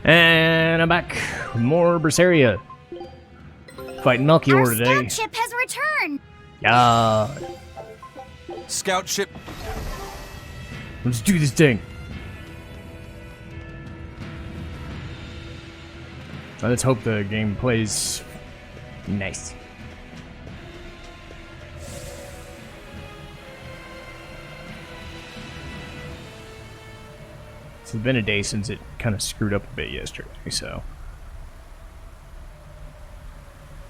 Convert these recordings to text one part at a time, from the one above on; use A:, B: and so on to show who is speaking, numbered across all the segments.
A: And I'm back with more Berseria. Fighting Melchior
B: Our
A: today.
B: scout ship has returned!
A: Yeah.
C: Scout ship.
A: Let's do this thing. Let's hope the game plays nice. It's been a day since it kind of screwed up a bit yesterday, so.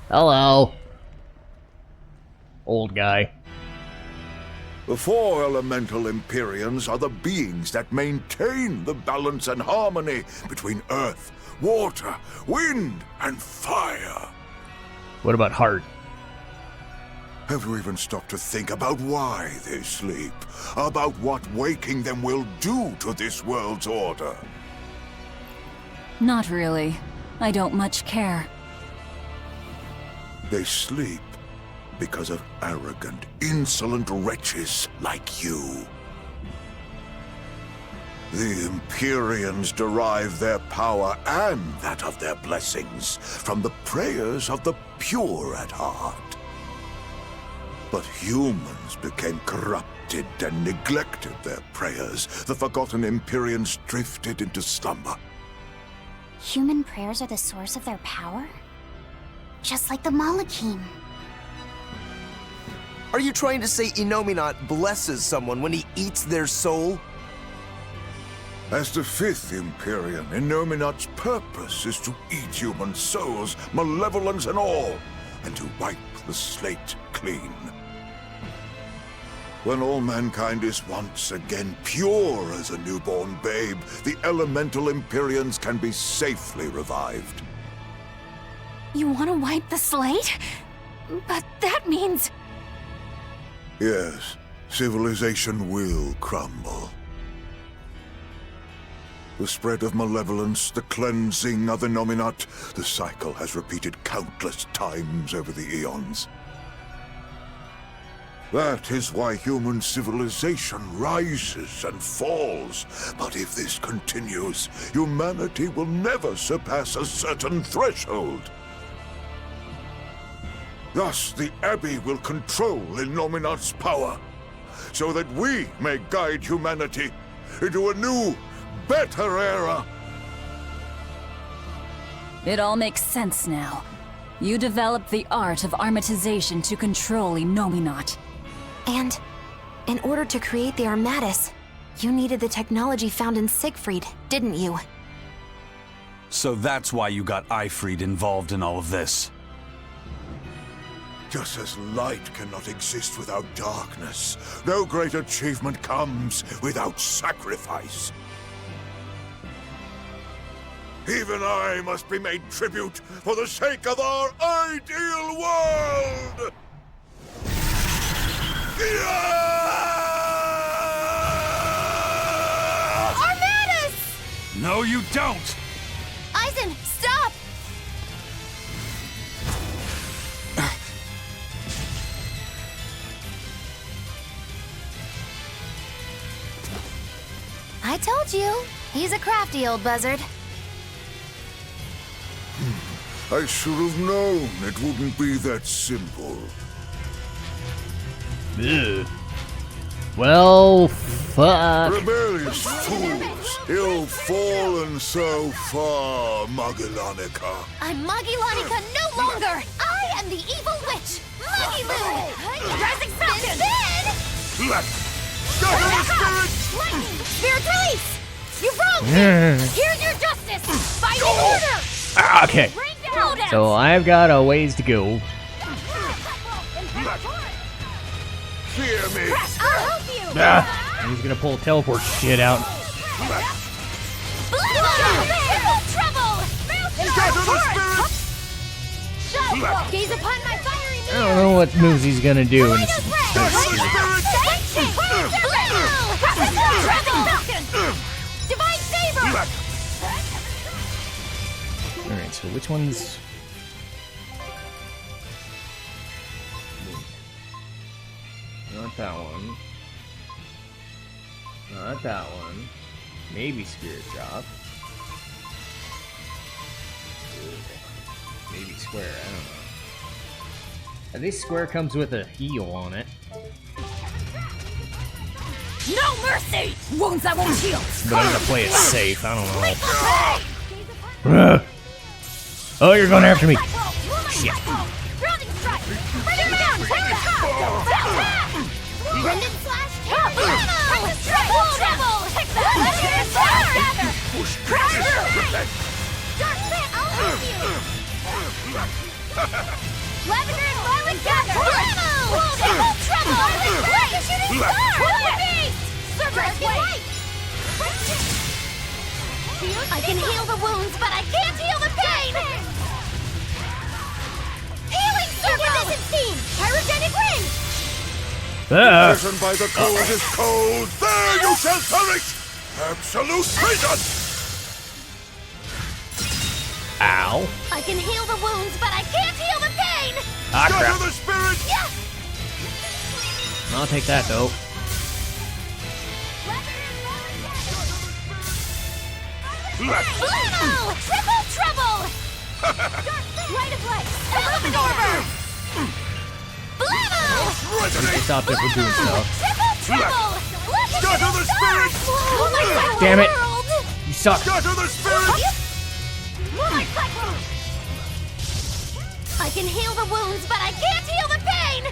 A: Hello. Old guy.
D: The four elemental Empyreans are the beings that maintain the balance and harmony between earth, water, wind, and fire.
A: What about heart?
D: Have you even stopped to think about why they sleep? About what waking them will do to this world's order?
E: Not really. I don't much care.
D: They sleep because of arrogant, insolent wretches like you. The Empyreans derive their power and that of their blessings from the prayers of the pure at heart. But humans became corrupted and neglected their prayers. The forgotten Empyreans drifted into slumber.
B: Human prayers are the source of their power? Just like the Malachim.
F: Are you trying to say Innominat blesses someone when he eats their soul?
D: As the fifth Empyrean, Innominat's purpose is to eat human souls, malevolence and all, and to wipe the slate clean. When all mankind is once again pure as a newborn babe, the elemental Empyreans can be safely revived.
E: You want to wipe the slate? But that means...
D: Yes, civilization will crumble. The spread of malevolence, the cleansing of the Nominat, the cycle has repeated countless times over the eons. That is why human civilization rises and falls. But if this continues, humanity will never surpass a certain threshold. Thus, the Abbey will control Innominat's power, so that we may guide humanity into a new, better era.
E: It all makes sense now. You developed the art of armatization to control Innominat.
G: And in order to create the Armatus, you needed the technology found in Siegfried, didn't you?
C: So that's why you got Ifried involved in all of this.
D: Just as light cannot exist without darkness, no great achievement comes without sacrifice. Even I must be made tribute for the sake of our ideal world!
B: Armatus!
C: No, you don't!
B: Eisen, stop! I told you, he's a crafty old buzzard.
D: I should have known it wouldn't be that simple.
A: Ugh. Well, fuck.
D: Rebellious fools, ill-fallen so far, Magellanica.
B: I'm Magillanica no longer! I am the evil witch, Magiloon! Rising Falcon! Then...
D: Scatter the spirits!
B: Lightning! Spirit release! You wronged me! Here's your justice! Fight in order!
A: Ah, okay.
B: Rain down!
A: So I've got a ways to go.
D: Fear me!
B: I'll help you!
A: Ah, he's gonna pull teleport shit out.
B: Trouble!
D: Scatter the spirits!
B: Gaze upon my fiery
A: I don't know what moves he's gonna do. And
B: Divine favor!
A: Alright, so which one's... Not that one. Not that one. Maybe Spirit Drop. square? I don't know. At least square comes with a heal on it.
E: No mercy! Wounds that won't heal!
A: But I'm gonna play it safe, I don't know. Oh, you're going after me! Shit.
B: Brendan slash triple! Take that! Dark Pit, I'll help you! Lavender and Violet gather! Triple trouble! Like a shooting star! Dark and White! I can heal the wounds, but I can't heal the pain! Healing circle! Incandescent steam! Pyrogenic ring!
D: Risen by the coldest cold, there you shall perish! Absolute freedom!
A: Ow.
B: I can heal the wounds, but I can't heal the pain!
A: Ah,
D: Scatter
A: crap.
D: the spirit!
B: Yes!
A: I'll take that, though.
B: Blue! Triple trouble! Light of light! Absorber! Blue!
A: I thought this was doing stuff.
B: Triple trouble!
D: Scatter the spirit!
A: Damn it. You suck.
D: Scatter the spirit!
B: I can heal the wounds, but I can't heal the pain!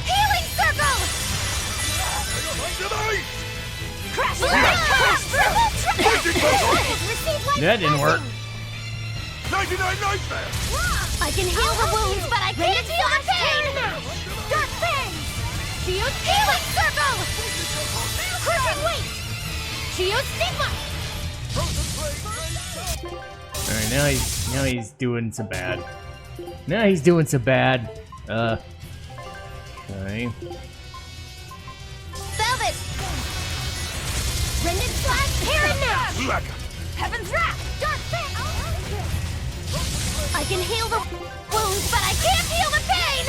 B: Healing circle! Crash!
A: That didn't work.
D: 99 nightmare!
B: I can heal the wounds, but I can't heal the pain! Dark Fang! Shield healing circle! Crushing weight! Shield stigma!
A: Alright, now he's doing some bad. Now he's doing some bad. Okay.
B: Velvet! Brendan slash Paranash! Heaven's Wrath! Dark Fang! I can heal the wounds, but I can't heal the pain!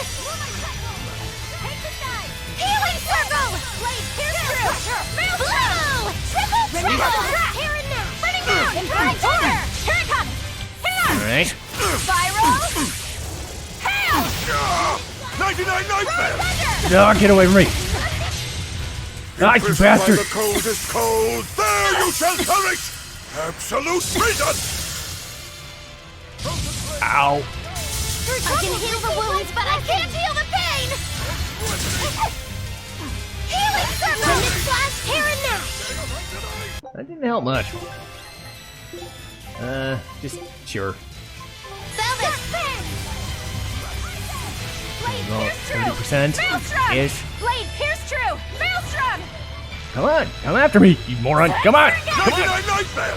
B: Healing circle! Blade pierce through! Blue! Triple trouble! Burning moon! Burning order! Here it comes! Hang on!
A: Alright.
B: Spyro! Hail!
D: 99 nightmare!
A: No, get away from me. Ah, you
D: Risen by
A: bastard.
D: the coldest cold, there you shall perish! Absolute freedom!
A: Ow.
B: I can heal the wounds, but I can't heal the pain! Healing circle! Brendan slash Paranash!
A: That didn't help much. Just sure.
B: Velvet! Blade
A: Well,
B: pierce true!
A: 30% ish.
B: Blade pierce true! Maelstrom!
A: Come on, come after me, you moron. Come on.
D: 99 nightmare!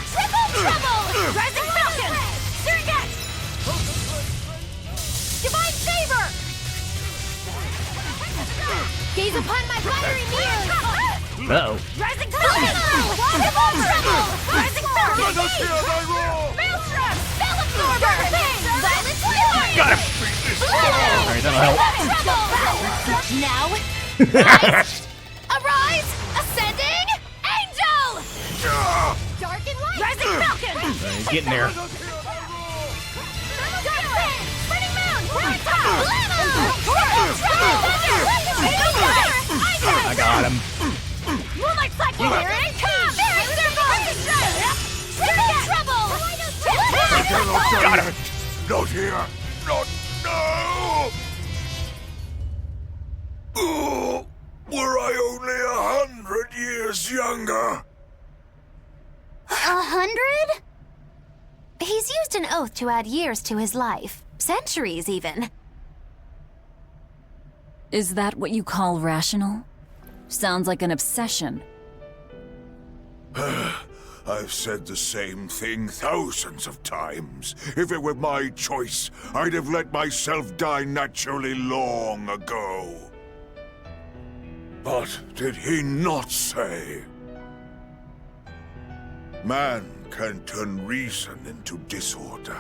B: Triple trouble! Rising Falcon! Surrogate! Divine Favor! Gaze upon my fiery mirror!
A: Uh-oh.
B: Rising Falcon! Triple trouble! Rising Falcon!
D: Let us hear thy roar!
B: Maelstrom! Spell Absorber! Violet Flame!
A: Got him. Alright, that'll help.
B: Now, rise! Arise! Ascending Angel! Dark and light! Rising Falcon!
A: He's getting there.
B: Dark Fang! Burning Moon! White Top!
A: I got him.
B: Moonlight Cycle! Here it comes! Triple trouble!
A: Got him.
D: Not here! Not now! Oh, were I only 100 years younger!
G: 100? He's used an oath to add years to his life. Centuries, even.
E: Is that what you call rational? Sounds like an obsession.
D: I've said the same thing thousands of times. If it were my choice, I'd have let myself die naturally long ago. But did he not say? Man can turn reason into disorder,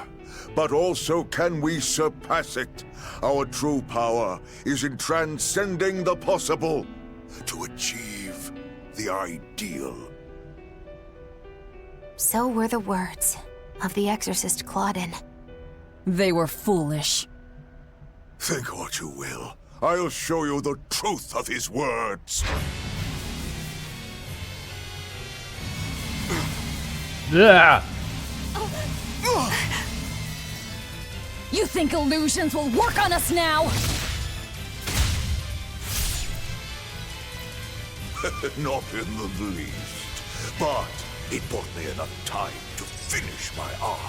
D: but also can we surpass it. Our true power is in transcending the possible to achieve the ideal.
G: So were the words of the exorcist Claudin.
E: They were foolish.
D: Think what you will. I'll show you the truth of his words.
A: Yeah.
E: You think illusions will work on us now?
D: Not in the least. But it bought me enough time to finish my art.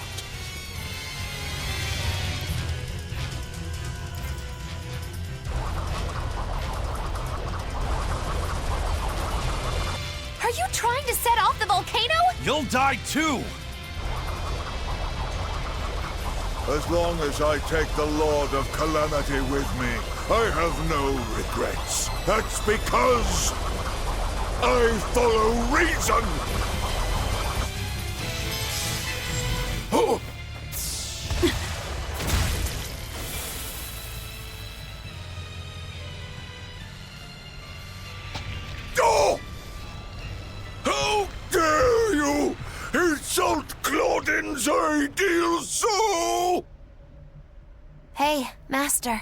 B: Are you trying to set off the volcano?
C: You'll die too!
D: As long as I take the Lord of Calamity with me, I have no regrets. That's because I follow reason! Oh! Oh! How dare you insult Claudin's ideal soul!
G: Hey, Master.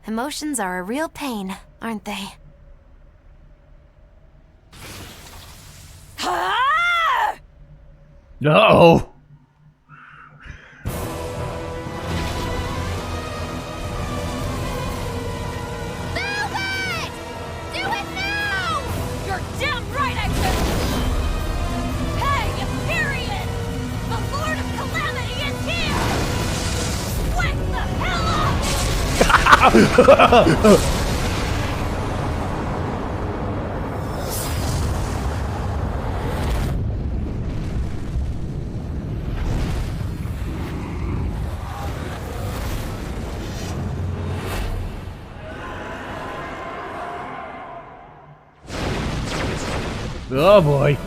G: Emotions are a real pain, aren't they?
A: No.
B: Move it! Do it now! You're damn right I will! Hey, period! The Lord of Calamity is here! Wake the hell up!
A: Oh boy.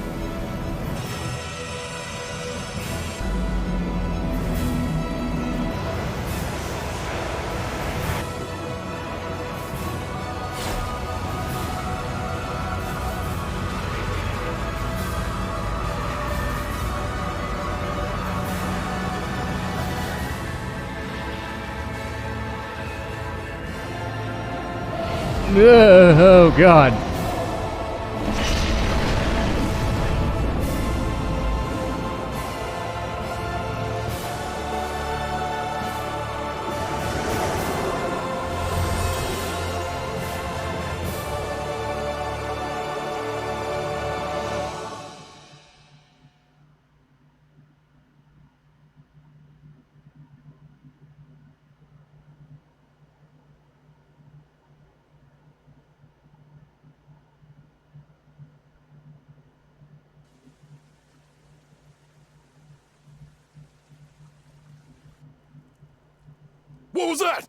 A: Oh god.
C: What was that?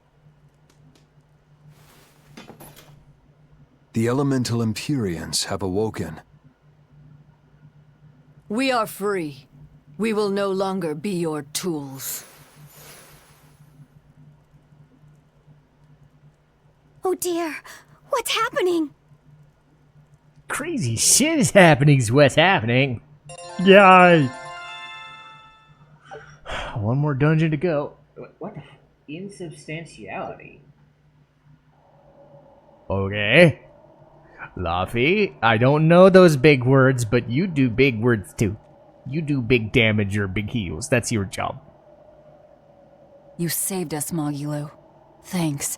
H: The elemental Empyreans have awoken.
I: We are free. We will no longer be your tools.
B: Oh dear, what's happening?
A: Crazy shit is happening is what's happening. Yay! One more dungeon to go. What the insubstantiality? Okay. Luffy, I don't know those big words, but you do big words too. You do big damage or big heals. That's your job.
E: You saved us, Mogulu. Thanks.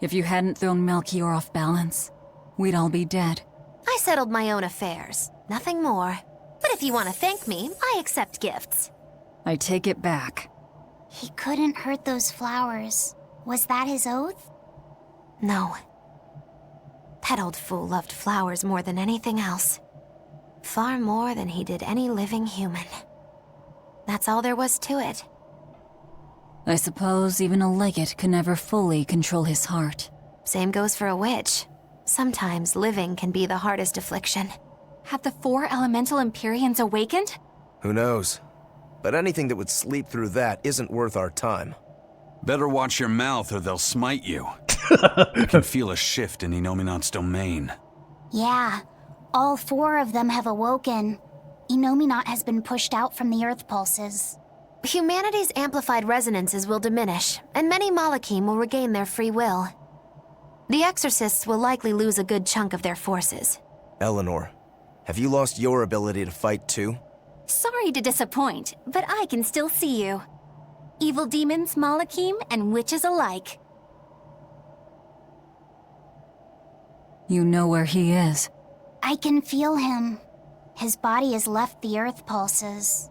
E: If you hadn't thrown Melchior off balance, we'd all be dead.
G: I settled my own affairs. Nothing more. But if you want to thank me, I accept gifts.
E: I take it back.
B: He couldn't hurt those flowers. Was that his oath?
G: No. That old fool loved flowers more than anything else. Far more than he did any living human. That's all there was to it.
E: I suppose even a legate can never fully control his heart.
G: Same goes for a witch. Sometimes living can be the hardest affliction.
B: Have the 4 elemental Empyreans awakened?
F: Who knows? But anything that would sleep through that isn't worth our time.
C: Better watch your mouth or they'll smite you. I can feel a shift in Inominat's domain.
B: Yeah, all 4 of them have awoken.
J: Innominat has been pushed out from the Earth pulses.
G: Humanity's amplified resonances will diminish, and many Malachim will regain their free will. The Exorcists will likely lose a good chunk of their forces.
F: Eleanor, have you lost your ability to fight too?
J: Sorry to disappoint, but I can still see you. Evil demons, Malachim, and witches alike.
E: You know where he is.
J: I can feel him. His body has left the Earth pulses.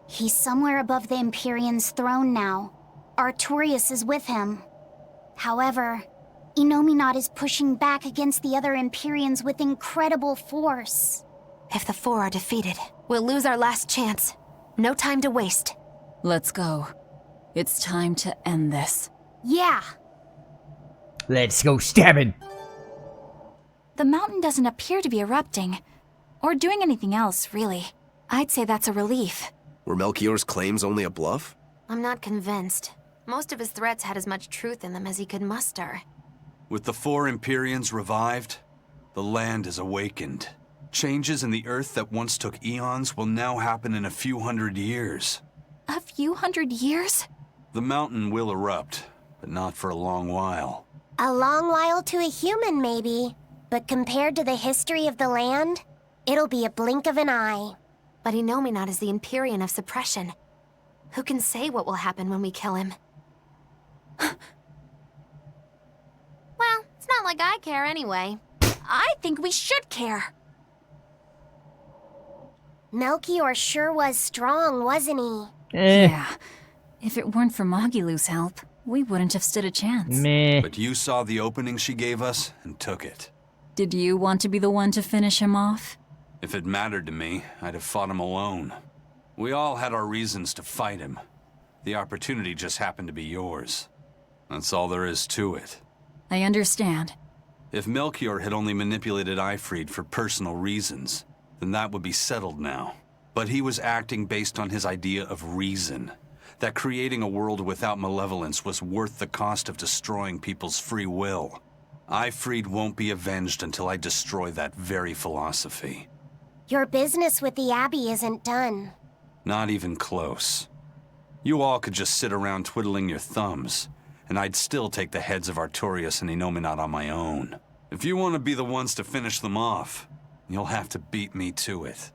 J: He's somewhere above the Empyrean's throne now. Artorias is with him. However, Innominat is pushing back against the other Empyreans with incredible force.
G: If the four are defeated, we'll lose our last chance. No time to waste.
E: Let's go. It's time to end this.
J: Yeah.
A: Let's go stabbing.
J: The mountain doesn't appear to be erupting. Or doing anything else, really. I'd say that's a relief.
F: Were Melchior's claims only a bluff?
G: I'm not convinced. Most of his threats had as much truth in them as he could muster.
C: With the four Empyreans revived, the land is awakened. Changes in the Earth that once took eons will now happen in a few hundred years.
J: A few hundred years?
C: The mountain will erupt, but not for a long while.
J: A long while to a human, maybe. But compared to the history of the land, it'll be a blink of an eye.
G: But Innominat is the Empyrean of suppression. Who can say what will happen when we kill him? Well, it's not like I care anyway.
J: I think we should care. Melchior sure was strong, wasn't he?
E: Yeah. If it weren't for Magilu's help, we wouldn't have stood a chance.
A: Meh.
C: But you saw the opening she gave us and took it.
E: Did you want to be the one to finish him off?
C: If it mattered to me, I'd have fought him alone. We all had our reasons to fight him. The opportunity just happened to be yours. That's all there is to it.
E: I understand.
C: If Melchior had only manipulated Ifrid for personal reasons, then that would be settled now. But he was acting based on his idea of reason. That creating a world without malevolence was worth the cost of destroying people's free will. Ifrid won't be avenged until I destroy that very philosophy.
J: Your business with the Abbey isn't done.
C: Not even close. You all could just sit around twiddling your thumbs, and I'd still take the heads of Artorias and Innominat on my own. If you want to be the ones to finish them off, you'll have to beat me to it.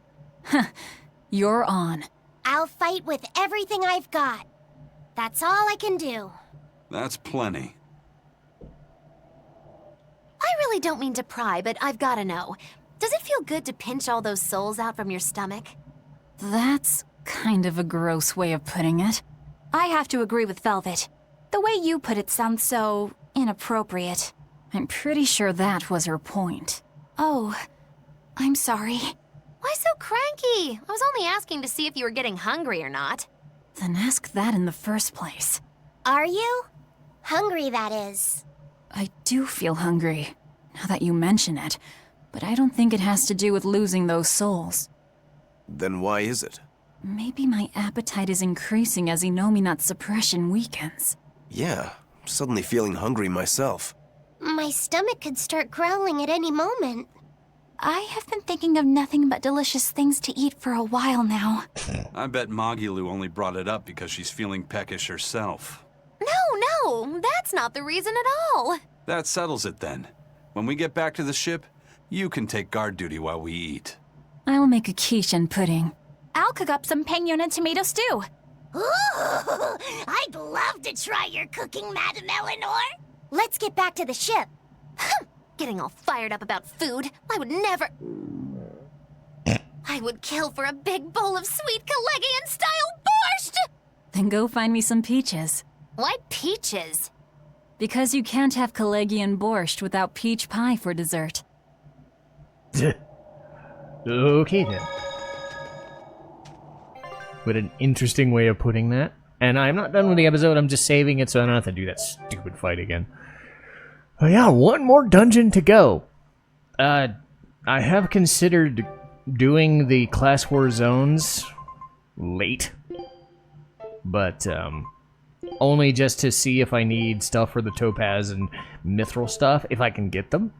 E: You're on.
J: I'll fight with everything I've got. That's all I can do.
C: That's plenty.
G: I really don't mean to pry, but I've gotta know. Does it feel good to pinch all those souls out from your stomach?
E: That's kind of a gross way of putting it.
J: I have to agree with Velvet. The way you put it sounds so inappropriate.
E: I'm pretty sure that was her point.
J: Oh, I'm sorry.
G: Why so cranky? I was only asking to see if you were getting hungry or not.
E: Then ask that in the first place.
J: Are you? Hungry, that is.
E: I do feel hungry, now that you mention it, but I don't think it has to do with losing those souls.
F: Then why is it?
E: Maybe my appetite is increasing as Innominat's suppression weakens.
F: Yeah, I'm suddenly feeling hungry myself.
J: My stomach could start growling at any moment. I have been thinking of nothing but delicious things to eat for a while now.
C: I bet Magilu only brought it up because she's feeling peckish herself.
G: No, that's not the reason at all.
C: That settles it then. When we get back to the ship, you can take guard duty while we eat.
E: I'll make a quiche and pudding.
J: I'll cook up some penguin and tomato stew. Ooh, I'd love to try your cooking, Madame Eleanor. Let's get back to the ship.
G: Getting all fired up about food. I would never... I would kill for a big bowl of sweet Calegian-style borscht!
E: Then go find me some peaches.
G: Why peaches?
E: Because you can't have Calegian borscht without peach pie for dessert.
A: Okay then. What an interesting way of putting that. And I'm not done with the episode, I'm just saving it so I don't have to do that stupid fight again. Oh yeah, one more dungeon to go. I have considered doing the Class War zones late. But, only just to see if I need stuff for the Topaz and Mithril stuff, if I can get them.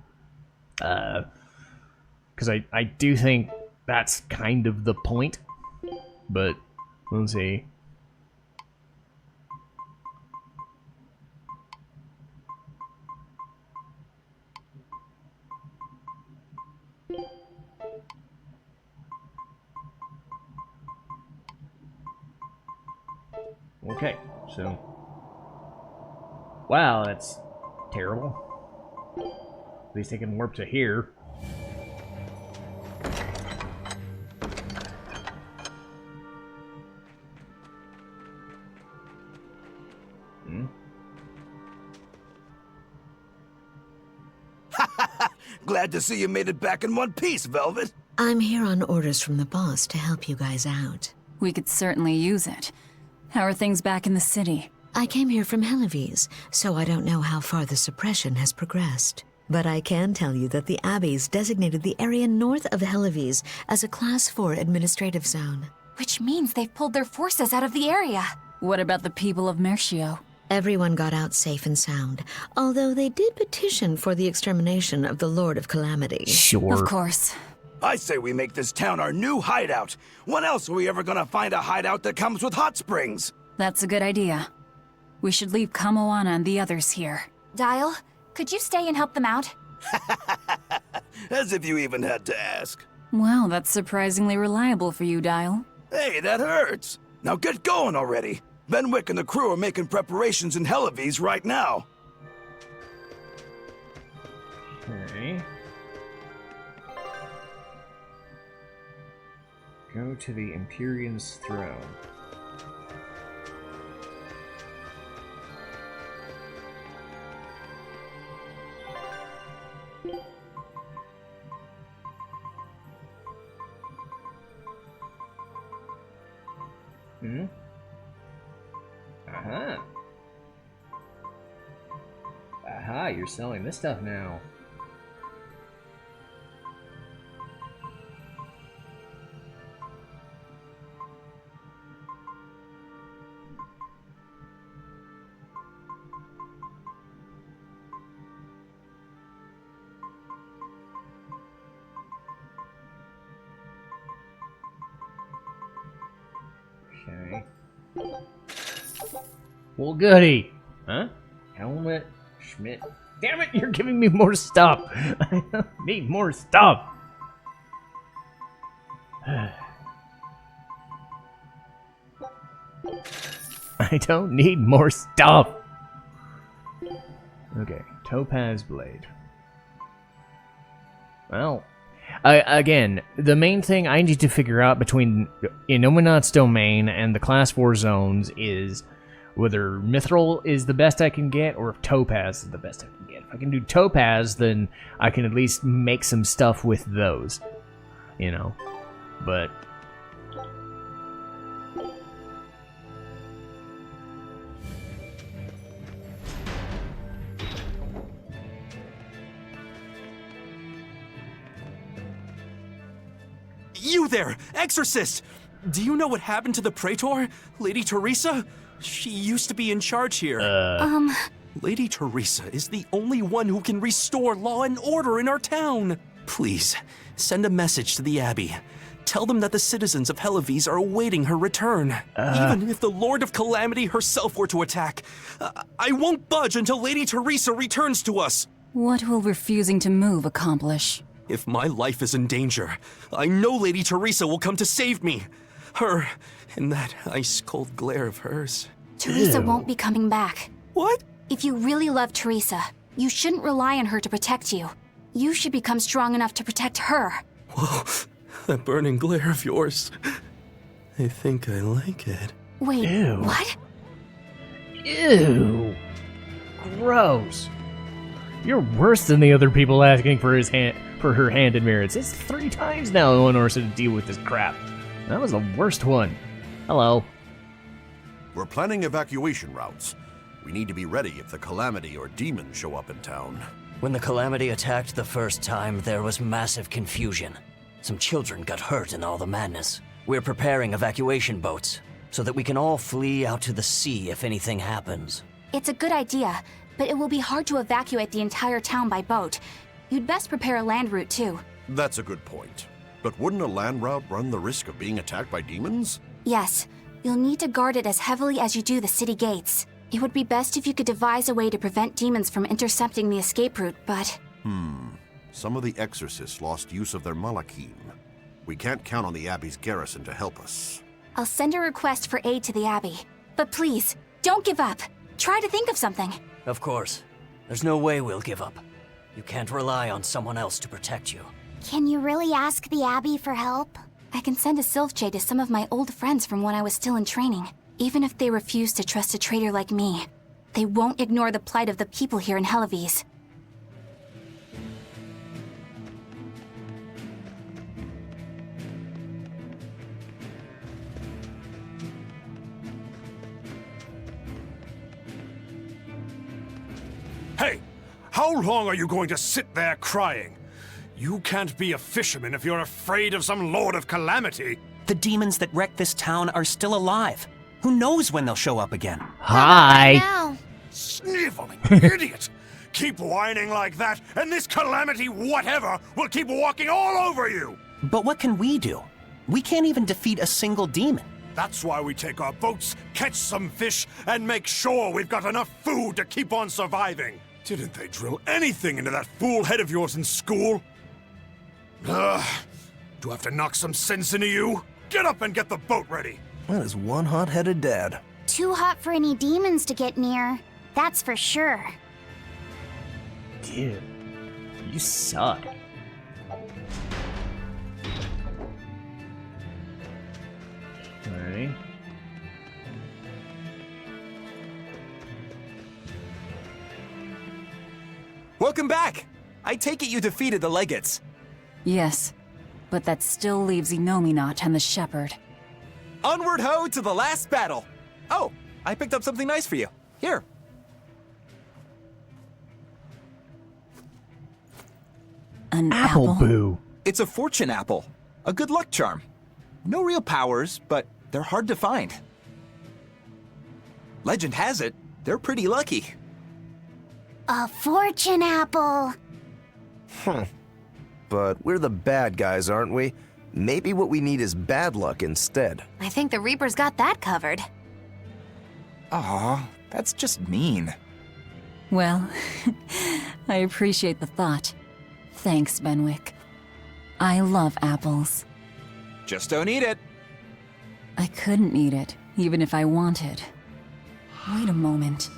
A: Because I do think that's kind of the point. But let's see. Okay, so... Wow, that's terrible. At least they can warp to here.
F: Glad to see you made it back in one piece, Velvet.
K: I'm here on orders from the boss to help you guys out.
E: We could certainly use it. How are things back in the city?
K: I came here from Helives, so I don't know how far the suppression has progressed. But I can tell you that the Abbeys designated the area north of Helives as a Class 4 administrative zone.
G: Which means they've pulled their forces out of the area.
E: What about the people of Mercio?
K: Everyone got out safe and sound, although they did petition for the extermination of the Lord of Calamity.
A: Sure.
E: Of course.
F: I say we make this town our new hideout. When else are we ever gonna find a hideout that comes with hot springs?
E: That's a good idea. We should leave Kamoana and the others here.
G: Dial, could you stay and help them out?
F: As if you even had to ask.
E: Well, that's surprisingly reliable for you, Dial.
F: Hey, that hurts. Now get going already. Benwick and the crew are making preparations in Helives right now.
A: Okay. Go to the Empyrean's throne. Hmm? Aha. Aha, you're selling this stuff now. Okay. Well, goody. Huh? Helmet, Schmidt. Damn it, you're giving me more stuff. I don't need more stuff. I don't need more stuff. Okay, Topaz Blade. Well, again, the main thing I need to figure out between Innominat's domain and the Class 4 zones is whether Mithril is the best I can get or if Topaz is the best I can get. If I can do Topaz, then I can at least make some stuff with those. You know? But...
L: You there, Exorcist! Do you know what happened to the Praetor, Lady Teresa? She used to be in charge here. Lady Teresa is the only one who can restore law and order in our town. Please, send a message to the Abbey. Tell them that the citizens of Helives are awaiting her return. Even if the Lord of Calamity herself were to attack, I won't budge until Lady Teresa returns to us.
E: What will refusing to move accomplish?
L: If my life is in danger, I know Lady Teresa will come to save me. Her, in that ice-cold glare of hers.
G: Teresa won't be coming back.
L: What?
G: If you really love Teresa, you shouldn't rely on her to protect you. You should become strong enough to protect her.
L: Whoa, that burning glare of yours. I think I like it.
G: Wait,
A: Ew.
G: what?
A: Ew. Gross. You're worse than the other people asking for her hand in merits. It's 3 times now Eleanor said to deal with this crap. That was the worst one. Hello.
M: We're planning evacuation routes. We need to be ready if the Calamity or demons show up in town.
N: When the Calamity attacked the first time, there was massive confusion. Some children got hurt in all the madness. We're preparing evacuation boats, so that we can all flee out to the sea if anything happens.
G: It's a good idea, but it will be hard to evacuate the entire town by boat. You'd best prepare a land route too.
M: That's a good point. But wouldn't a land route run the risk of being attacked by demons?
J: Yes, you'll need to guard it as heavily as you do the city gates. It would be best if you could devise a way to prevent demons from intercepting the escape route, but...
M: Some of the exorcists lost use of their malachim. We can't count on the Abbey's garrison to help us.
J: I'll send a request for aid to the Abbey. But please, don't give up. Try to think of something.
N: Of course. There's no way we'll give up. You can't rely on someone else to protect you.
J: Can you really ask the Abbey for help? I can send a Sylvche to some of my old friends from when I was still in training. Even if they refuse to trust a traitor like me, they won't ignore the plight of the people here in Helives.
O: Hey! How long are you going to sit there crying? You can't be a fisherman if you're afraid of some Lord of Calamity.
L: The demons that wrecked this town are still alive. Who knows when they'll show up again?
A: Hi.
J: Now.
O: Sniveling idiot! Keep whining like that, and this calamity whatever will keep walking all over you!
L: But what can we do? We can't even defeat a single demon.
O: That's why we take our boats, catch some fish, and make sure we've got enough food to keep on surviving. Didn't they drill anything into that fool head of yours in school? Ugh. Do I have to knock some sense into you? Get up and get the boat ready!
F: That is one hot-headed dad.
J: Too hot for any demons to get near. That's for sure.
A: Dude, you suck. Alright.
P: Welcome back! I take it you defeated the Legates.
E: Yes, but that still leaves Enominat and the Shepherd.
P: Onward ho to the last battle! Oh, I picked up something nice for you. Here.
E: An
A: Apple Boo.
P: It's a fortune apple. A good luck charm. No real powers, but they're hard to find. Legend has it, they're pretty lucky.
J: A fortune apple.
F: But we're the bad guys, aren't we? Maybe what we need is bad luck instead.
G: I think the Reaper's got that covered.
P: Aw, that's just mean.
E: Well, I appreciate the thought. Thanks, Benwick. I love apples.
P: Just don't eat it.
E: I couldn't eat it, even if I wanted. Wait a moment.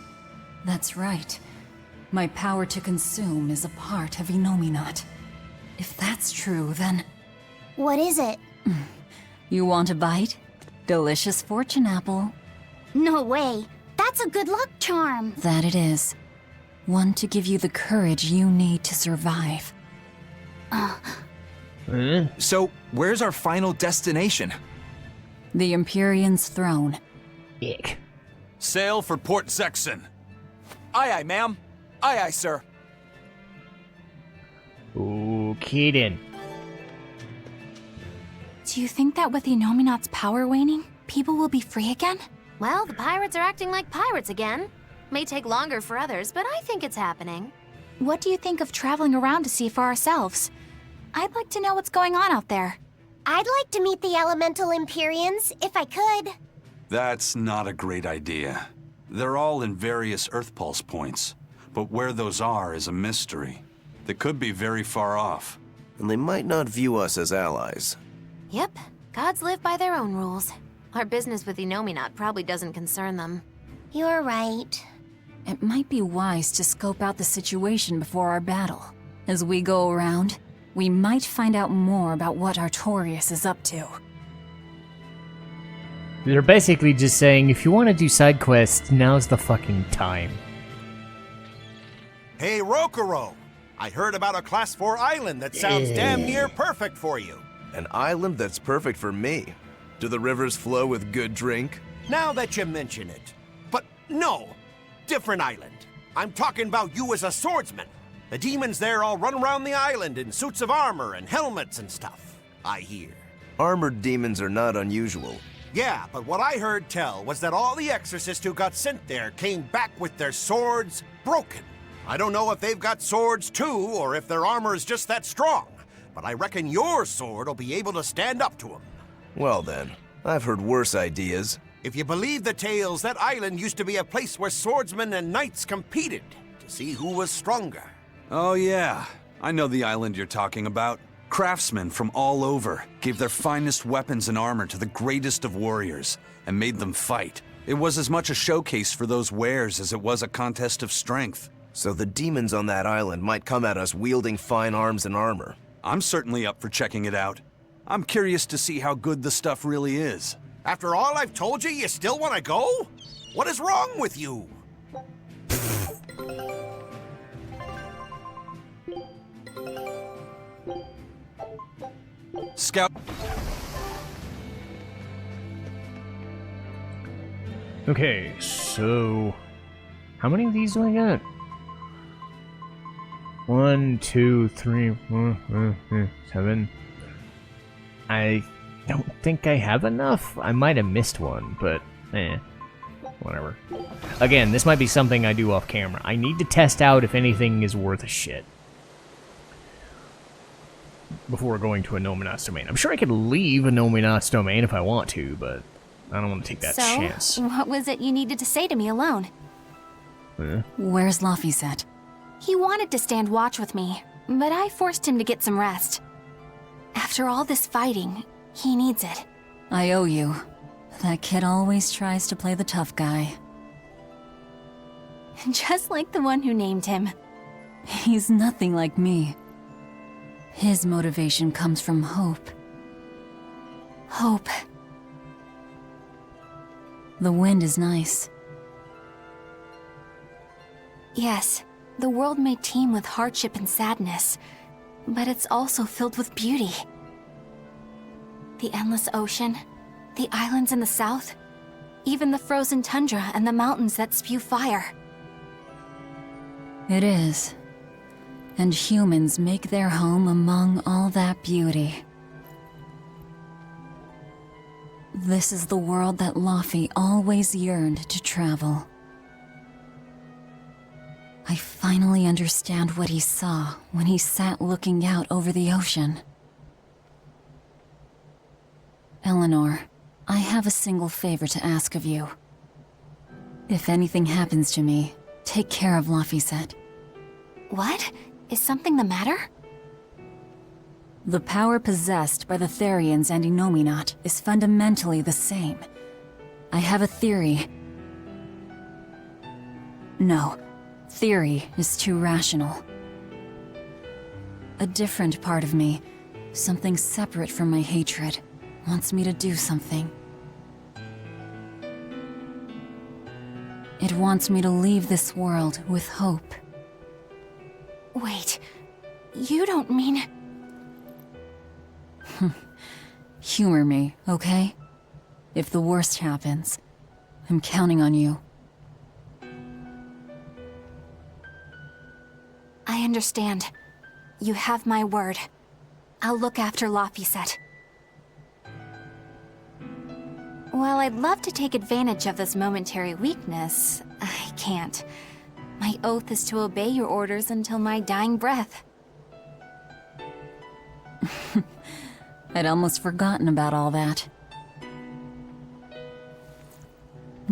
E: That's right. My power to consume is a part of Enominat. If that's true, then...
J: What is it?
E: You want a bite? Delicious fortune apple.
J: No way. That's a good luck charm.
E: That it is. One to give you the courage you need to survive.
P: So, where's our final destination?
E: The Empyrean's throne.
A: Ick.
L: Sail for Port Zexon.
P: Aye aye, ma'am. Aye aye, sir.
A: Okay then.
J: Do you think that with Enominat's power waning, people will be free again?
G: Well, the pirates are acting like pirates again. May take longer for others, but I think it's happening.
J: What do you think of traveling around to see for ourselves? I'd like to know what's going on out there.
G: I'd like to meet the elemental Empyreans, if I could.
C: That's not a great idea. They're all in various Earth Pulse points, but where those are is a mystery. They could be very far off.
F: And they might not view us as allies.
G: Yep, gods live by their own rules. Our business with Enominat probably doesn't concern them.
J: You're right.
E: It might be wise to scope out the situation before our battle. As we go around, we might find out more about what Artorias is up to.
A: They're basically just saying, if you want to do side quests, now's the fucking time.
M: Hey, Rokuro! I heard about a Class 4 island that sounds damn near perfect for you.
F: An island that's perfect for me. Do the rivers flow with good drink?
M: Now that you mention it. But no, different island. I'm talking about you as a swordsman. The demons there all run around the island in suits of armor and helmets and stuff, I hear.
F: Armored demons are not unusual.
M: Yeah, but what I heard tell was that all the exorcists who got sent there came back with their swords broken. I don't know if they've got swords too, or if their armor is just that strong. but I reckon your sword will be able to stand up to him.
Q: Well then, I've heard worse ideas.
M: If you believe the tales, that island used to be a place where swordsmen and knights competed to see who was stronger.
C: Oh yeah, I know the island you're talking about. Craftsmen from all over gave their finest weapons and armor to the greatest of warriors and made them fight. It was as much a showcase for those wares as it was a contest of strength.
Q: So the demons on that island might come at us wielding fine arms and armor.
C: I'm certainly up for checking it out. I'm curious to see how good the stuff really is.
M: After all I've told you, you still want to go? What is wrong with you?
C: Scout.
A: Okay, so how many of these do I got? 1, 2, 3, 4, 7. I don't think I have enough. I might have missed one, but whatever. Again, this might be something I do off camera. I need to test out if anything is worth a shit before going to a Nominat's domain. I'm sure I could leave a Nominat's domain if I want to, but I don't want to take that chance.
G: So, what was it you needed to say to me alone?
E: Where's Laphicet?
G: He wanted to stand watch with me, but I forced him to get some rest. After all this fighting, he needs it.
E: I owe you. That kid always tries to play the tough guy.
G: Just like the one who named him.
E: He's nothing like me. His motivation comes from hope.
G: Hope.
E: The wind is nice.
G: Yes, the world may teem with hardship and sadness, but it's also filled with beauty. The endless ocean, the islands in the south, even the frozen tundra and the mountains that spew fire.
E: It is. And humans make their home among all that beauty. This is the world that Laphie always yearned to travel. I finally understand what he saw when he sat looking out over the ocean. Eleanor, I have a single favor to ask of you. If anything happens to me, take care of Laphicet.
G: What? Is something the matter?
E: The power possessed by the Therians and Innominat is fundamentally the same. I have a theory. No, theory is too rational. A different part of me, something separate from my hatred, wants me to do something. It wants me to leave this world with hope.
G: Wait, you don't mean...
E: Humor me, okay? If the worst happens, I'm counting on you.
G: I understand. You have my word. I'll look after Laphicet. While I'd love to take advantage of this momentary weakness, I can't. My oath is to obey your orders until my dying breath.
E: I'd almost forgotten about all that.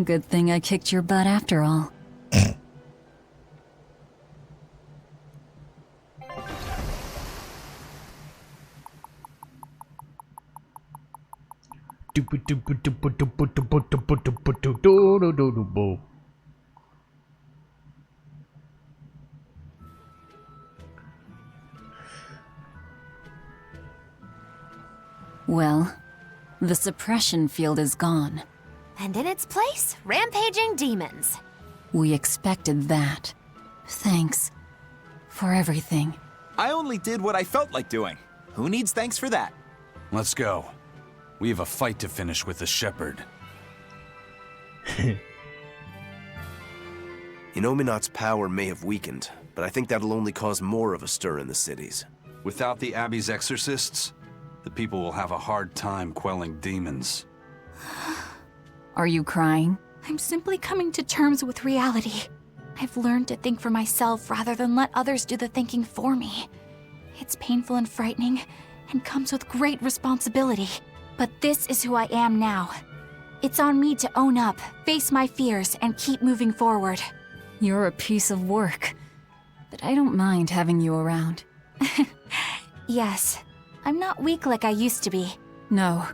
E: Good thing I kicked your butt after all. Well, the suppression field is gone.
G: And in its place, rampaging demons.
E: We expected that. Thanks for everything.
P: I only did what I felt like doing. Who needs thanks for that?
C: Let's go. We have a fight to finish with the shepherd.
Q: Innominat's power may have weakened, but I think that'll only cause more of a stir in the cities.
C: Without the Abbey's exorcists, the people will have a hard time quelling demons.
E: Are you crying?
G: I'm simply coming to terms with reality. I've learned to think for myself rather than let others do the thinking for me. It's painful and frightening, and comes with great responsibility. But this is who I am now. It's on me to own up, face my fears, and keep moving forward.
E: You're a piece of work, but I don't mind having you around.
G: Yes, I'm not weak like I used to be.
E: No,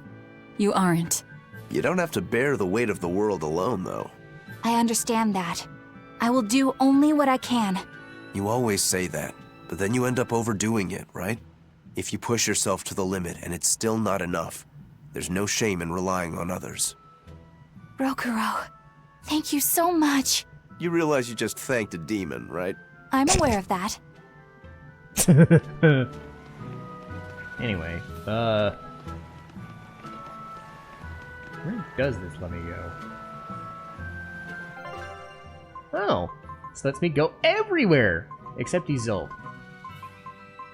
E: you aren't.
Q: You don't have to bear the weight of the world alone, though.
G: I understand that. I will do only what I can.
Q: You always say that, but then you end up overdoing it, right? If you push yourself to the limit and it's still not enough, there's no shame in relying on others.
G: Rokuro, thank you so much.
Q: You realize you just thanked a demon, right?
G: I'm aware of that.
A: Anyway, where does this let me go? Oh, this lets me go everywhere except Isolde.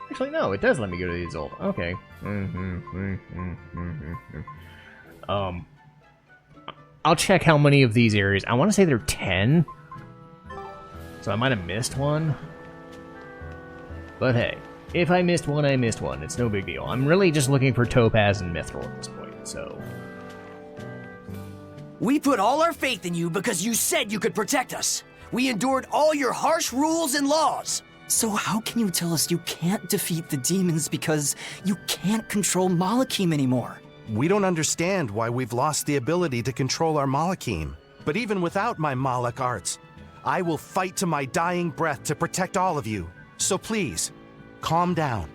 A: Actually, no, it does let me go to Isolde. Okay. I'll check how many of these areas. I want to say there are 10. So I might have missed one. But hey, if I missed one, I missed one. It's no big deal. I'm really just looking for Topaz and Mithril at this point, so...
R: We put all our faith in you because you said you could protect us. We endured all your harsh rules and laws.
L: So how can you tell us you can't defeat the demons because you can't control Malakim anymore?
S: We don't understand why we've lost the ability to control our Malakim. But even without my Malak arts, I will fight to my dying breath to protect all of you. So please, calm down.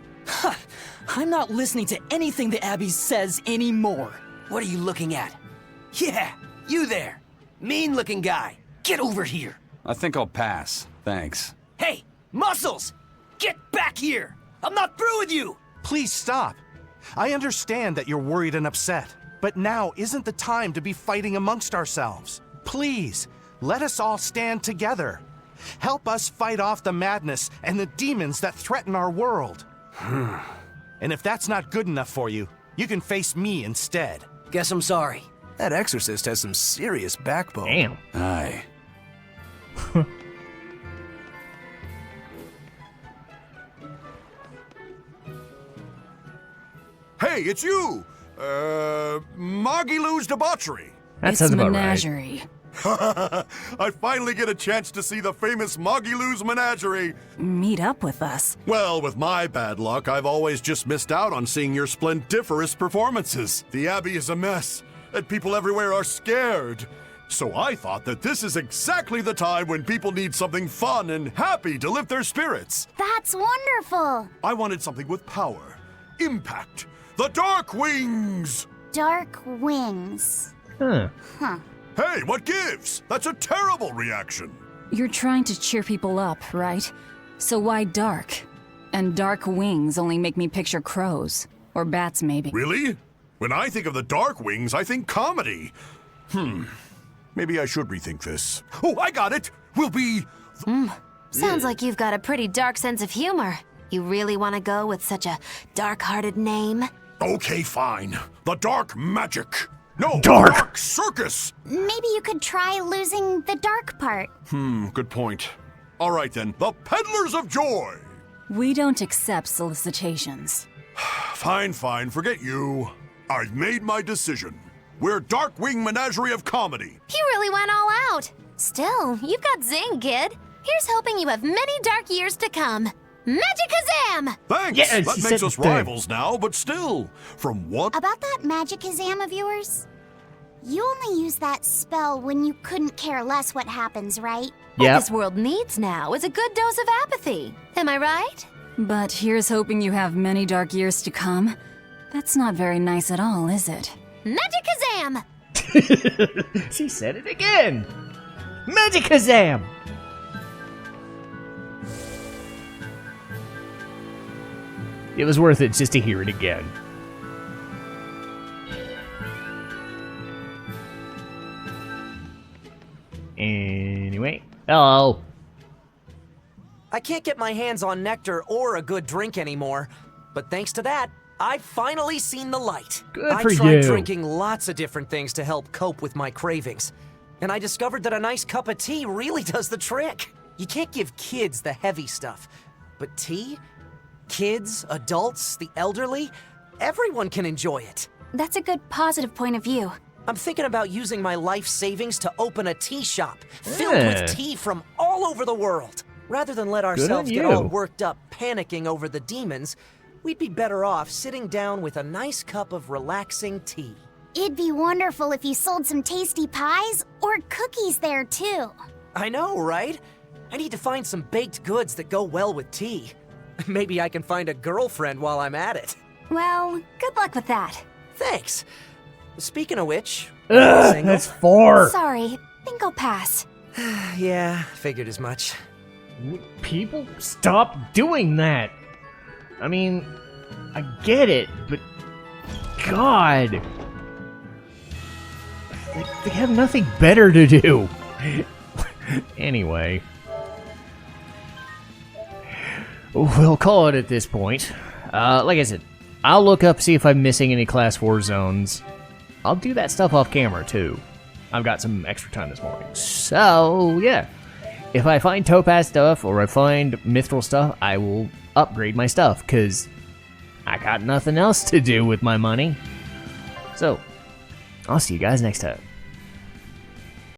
R: I'm not listening to anything the Abbey says anymore. What are you looking at? Yeah, you there. Mean-looking guy. Get over here.
C: I think I'll pass. Thanks.
R: Hey, Muscles! Get back here! I'm not through with you!
S: Please stop. I understand that you're worried and upset, but now isn't the time to be fighting amongst ourselves. Please, let us all stand together. Help us fight off the madness and the demons that threaten our world. And if that's not good enough for you, you can face me instead.
R: Guess I'm sorry.
Q: That exorcist has some serious backbone.
A: Damn.
C: Aye.
O: Hey, it's you! Magilou's Debauchery.
A: That sounds about right.
E: Menagerie.
O: I finally get a chance to see the famous Magilou's Menagerie.
E: Meet up with us.
O: Well, with my bad luck, I've always just missed out on seeing your splendiferous performances. The Abbey is a mess, and people everywhere are scared. So I thought that this is exactly the time when people need something fun and happy to lift their spirits.
J: That's wonderful.
O: I wanted something with power, impact, the Dark Wings!
J: Dark Wings.
A: Huh.
J: Huh.
O: Hey, what gives? That's a terrible reaction.
E: You're trying to cheer people up, right? So why dark? And dark wings only make me picture crows. Or bats, maybe.
O: Really? When I think of the Dark Wings, I think comedy. Maybe I should rethink this. Oh, I got it! We'll be...
G: Sounds like you've got a pretty dark sense of humor. You really want to go with such a dark-hearted name?
O: Okay, fine. The Dark Magic. No,
A: Dark
O: Circus!
J: Maybe you could try losing the dark part.
O: Good point. All right then, the Peddlers of Joy!
E: We don't accept solicitations.
O: Fine, forget you. I've made my decision. We're Darkwing Menagerie of Comedy.
G: You really went all out. Still, you've got zing, kid. Here's hoping you have many dark years to come. Magikazam!
O: Thanks!
A: Yes,
O: that makes us rivals now, but still, from what...
J: About that Magikazam of yours? You only use that spell when you couldn't care less what happens, right?
G: What
A: Yep.
G: this world needs now is a good dose of apathy. Am I right?
E: But here's hoping you have many dark years to come. That's not very nice at all, is it?
G: Magikazam!
A: She said it again! Magikazam! It was worth it just to hear it again. Anyway. Hello.
R: I can't get my hands on nectar or a good drink anymore, but thanks to that, I've finally seen the light.
A: Good
R: I
A: for
R: tried
A: you.
R: drinking lots of different things to help cope with my cravings, and I discovered that a nice cup of tea really does the trick. You can't give kids the heavy stuff, but tea? Kids, adults, the elderly, everyone can enjoy it.
G: That's a good positive point of view.
R: I'm thinking about using my life savings to open a tea shop filled
A: Yeah.
R: with tea from all over the world. Rather than let ourselves get all worked up panicking over the demons, we'd be better off sitting down with a nice cup of relaxing tea.
J: It'd be wonderful if you sold some tasty pies or cookies there, too.
R: I know, right? I need to find some baked goods that go well with tea. Maybe I can find a girlfriend while I'm at it.
G: Well, good luck with that.
R: Thanks. Speaking of which, are you single?
A: That's 4.
G: Sorry, think I'll pass.
R: Yeah, figured as much.
A: People, stop doing that. I mean, I get it, but God, they have nothing better to do. Anyway, we'll call it at this point. Like I said, I'll look up, see if I'm missing any Class 4 zones. I'll do that stuff off camera, too. I've got some extra time this morning. So, yeah. If I find Topaz stuff or I find Mithril stuff, I will upgrade my stuff, because I got nothing else to do with my money. So, I'll see you guys next time.